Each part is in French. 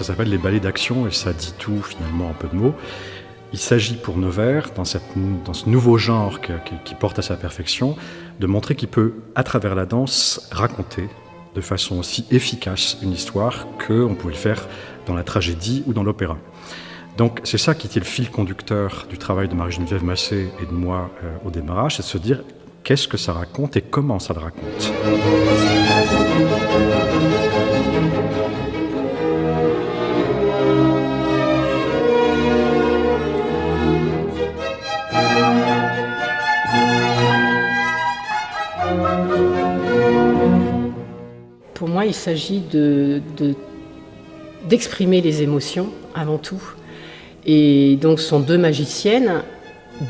ça s'appelle les ballets d'action et ça dit tout finalement en peu de mots. Il s'agit pour Nevers, dans ce nouveau genre qui porte à sa perfection, de montrer qu'il peut, à travers la danse, raconter de façon aussi efficace une histoire qu'on pouvait le faire dans la tragédie ou dans l'opéra. Donc c'est ça qui était le fil conducteur du travail de Marie-Geneviève Massé et de moi au démarrage, c'est de se dire qu'est-ce que ça raconte et comment ça le raconte. Pour moi, il s'agit d'exprimer les émotions avant tout. Et donc, ce sont deux magiciennes,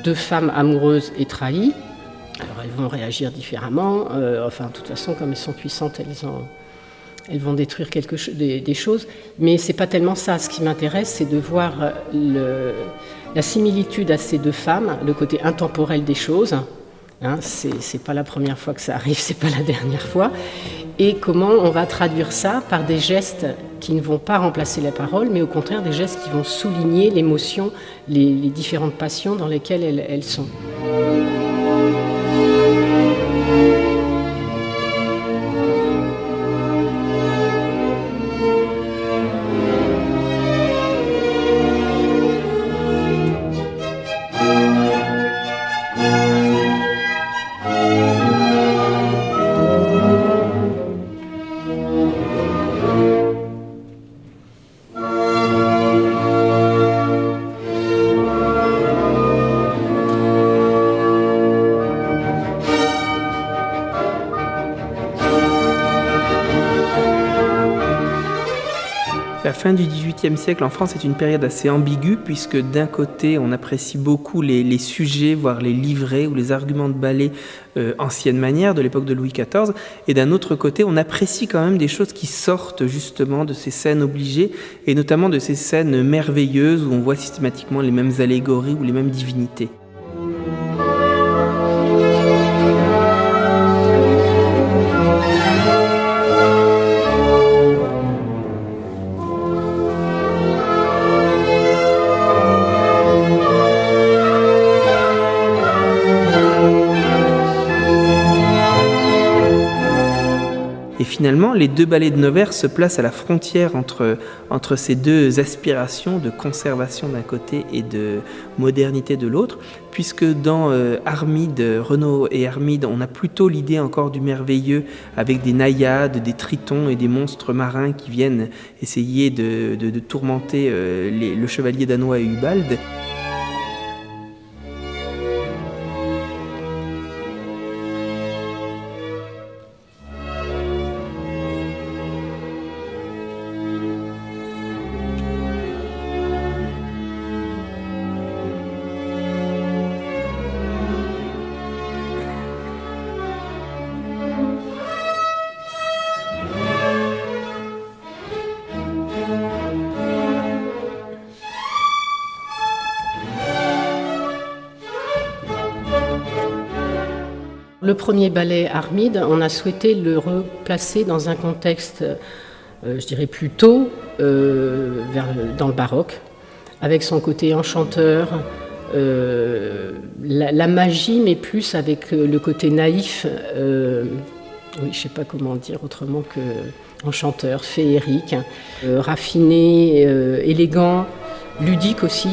deux femmes amoureuses et trahies. Alors, elles vont réagir différemment. De toute façon, comme elles sont puissantes, elles vont détruire des choses. Mais ce n'est pas tellement ça. Ce qui m'intéresse, c'est de voir la similitude à ces deux femmes, le côté intemporel des choses. C'est pas la première fois que ça arrive, c'est pas la dernière fois. Et comment on va traduire ça par des gestes qui ne vont pas remplacer la parole, mais au contraire des gestes qui vont souligner l'émotion, les différentes passions dans lesquelles elles sont. La fin du XVIIIe siècle en France est une période assez ambiguë puisque d'un côté on apprécie beaucoup les sujets, voire les livrets ou les arguments de ballet ancienne manière de l'époque de Louis XIV, et d'un autre côté on apprécie quand même des choses qui sortent justement de ces scènes obligées et notamment de ces scènes merveilleuses où on voit systématiquement les mêmes allégories ou les mêmes divinités. Et finalement, les deux ballets de Nevers se placent à la frontière entre ces deux aspirations de conservation d'un côté et de modernité de l'autre, puisque dans Armide, Renaud et Armide, on a plutôt l'idée encore du merveilleux avec des naïades, des tritons et des monstres marins qui viennent essayer de tourmenter le chevalier danois et Ubald. Le premier ballet Armide, on a souhaité le replacer dans un contexte, je dirais plutôt dans le baroque, avec son côté enchanteur, la magie, mais plus avec le côté naïf, oui, je ne sais pas comment dire autrement que enchanteur, féerique, raffiné, élégant, ludique aussi.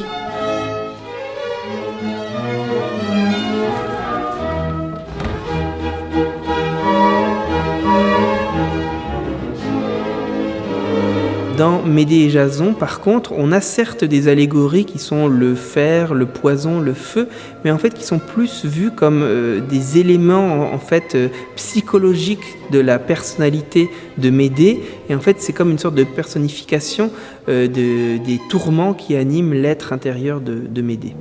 Dans Médée et Jason, par contre, on a certes des allégories qui sont le fer, le poison, le feu, mais en fait qui sont plus vus comme des éléments en fait psychologiques de la personnalité de Médée. Et en fait, c'est comme une sorte de personnification des tourments qui animent l'être intérieur de Médée.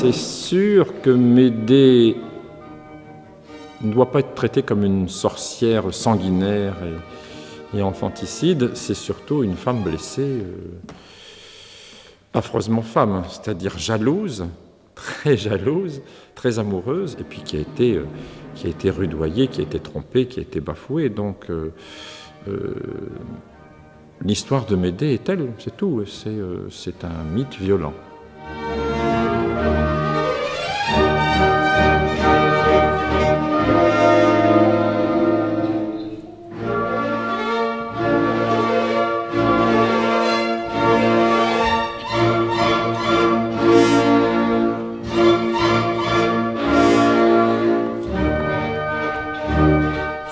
C'est sûr que Médée ne doit pas être traitée comme une sorcière sanguinaire et infanticide. C'est surtout une femme blessée, affreusement femme, c'est-à-dire jalouse, très amoureuse, et puis qui a été rudoyée, qui a été trompée, qui a été bafouée. Donc l'histoire de Médée est telle, c'est tout. C'est un mythe violent.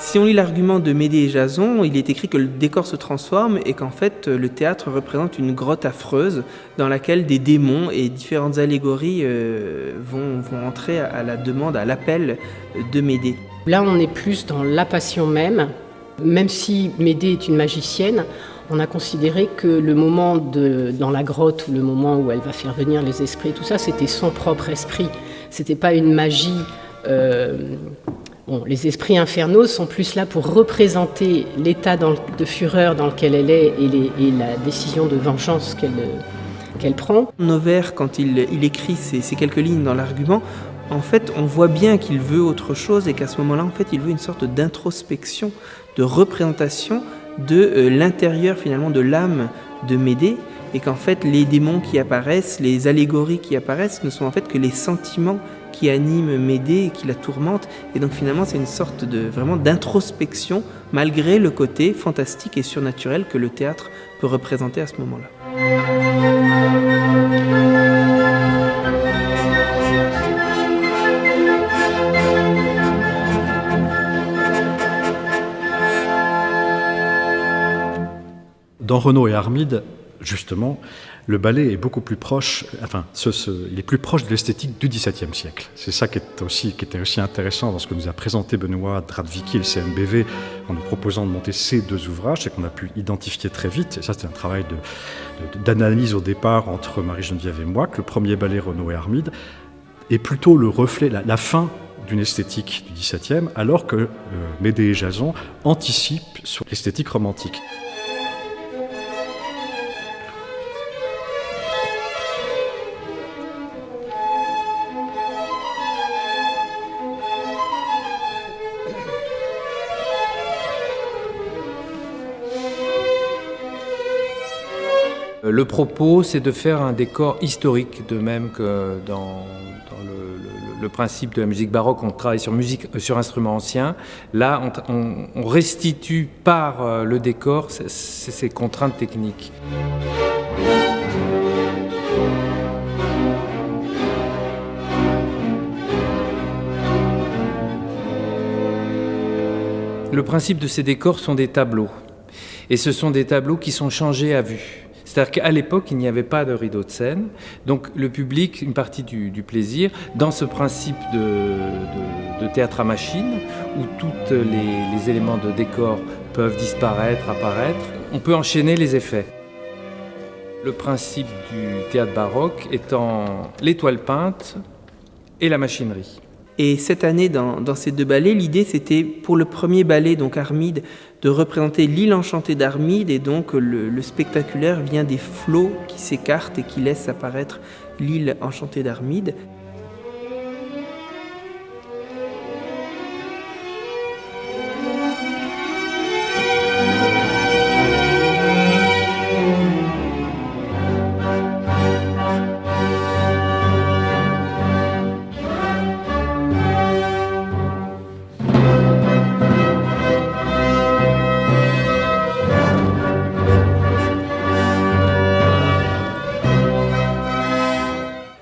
Si on lit l'argument de Médée et Jason, il est écrit que le décor se transforme et qu'en fait le théâtre représente une grotte affreuse dans laquelle des démons et différentes allégories vont entrer à la demande, à l'appel de Médée. Là, on est plus dans la passion même. Même si Médée est une magicienne, on a considéré que le moment dans la grotte, le moment où elle va faire venir les esprits, tout ça, c'était son propre esprit. C'était pas une magie. Les esprits infernaux sont plus là pour représenter l'état de fureur dans lequel elle est et la décision de vengeance qu'elle prend. Noverre, quand il écrit ces quelques lignes dans l'argument, en fait, on voit bien qu'il veut autre chose et qu'à ce moment-là, en fait, il veut une sorte d'introspection, de représentation de l'intérieur, finalement, de l'âme de Médée, et qu'en fait, les démons qui apparaissent, les allégories qui apparaissent ne sont en fait que les sentiments qui animent Médée et qui la tourmentent. Et donc, finalement, c'est une sorte vraiment d'introspection, malgré le côté fantastique et surnaturel que le théâtre peut représenter à ce moment-là. Dans Renaud et Armide, justement, le ballet est beaucoup plus proche, il est plus proche de l'esthétique du XVIIe siècle. C'est ça qui était aussi intéressant dans ce que nous a présenté Benoît Dradvicki et le CNBV en nous proposant de monter ces deux ouvrages, c'est qu'on a pu identifier très vite, et ça c'était un travail d'analyse au départ entre Marie-Geneviève et moi, que le premier ballet Renaud et Armide est plutôt le reflet, la fin d'une esthétique du XVIIe, alors que Médée et Jason anticipent sur l'esthétique romantique. Le propos, c'est de faire un décor historique, de même que dans le principe de la musique baroque, on travaille sur instruments anciens. Là, on restitue par le décor ces contraintes techniques. Le principe de ces décors sont des tableaux. Et ce sont des tableaux qui sont changés à vue. C'est-à-dire qu'à l'époque, il n'y avait pas de rideau de scène. Donc le public, une partie du plaisir, dans ce principe de théâtre à machine, où tous les éléments de décor peuvent disparaître, apparaître, on peut enchaîner les effets. Le principe du théâtre baroque étant les toiles peintes et la machinerie. Et cette année, dans ces deux ballets, l'idée c'était pour le premier ballet, donc Armide, de représenter l'île enchantée d'Armide, et donc le spectaculaire vient des flots qui s'écartent et qui laissent apparaître l'île enchantée d'Armide.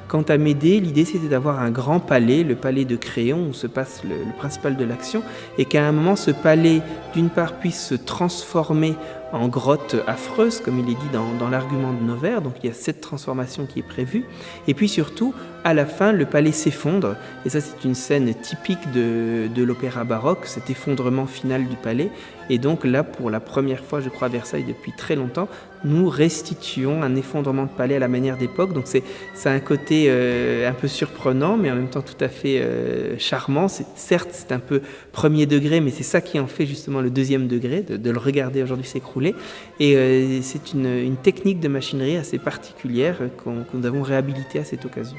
Quant à Médée, l'idée c'était d'avoir un grand palais, le palais de Créon, où se passe le principal de l'action, et qu'à un moment ce palais, d'une part, puisse se transformer en grotte affreuse, comme il est dit dans l'argument de Noverre, donc il y a cette transformation qui est prévue, et puis surtout, à la fin, le palais s'effondre, et ça c'est une scène typique de l'opéra baroque, cet effondrement final du palais, Et donc là, pour la première fois, je crois, à Versailles depuis très longtemps, nous restituons un effondrement de palais à la manière d'époque. Donc ça a un côté un peu surprenant, mais en même temps tout à fait charmant. Certes, c'est un peu premier degré, mais c'est ça qui en fait justement le deuxième degré, de le regarder aujourd'hui s'écrouler. Et c'est une technique de machinerie assez particulière que nous avons réhabilitée à cette occasion.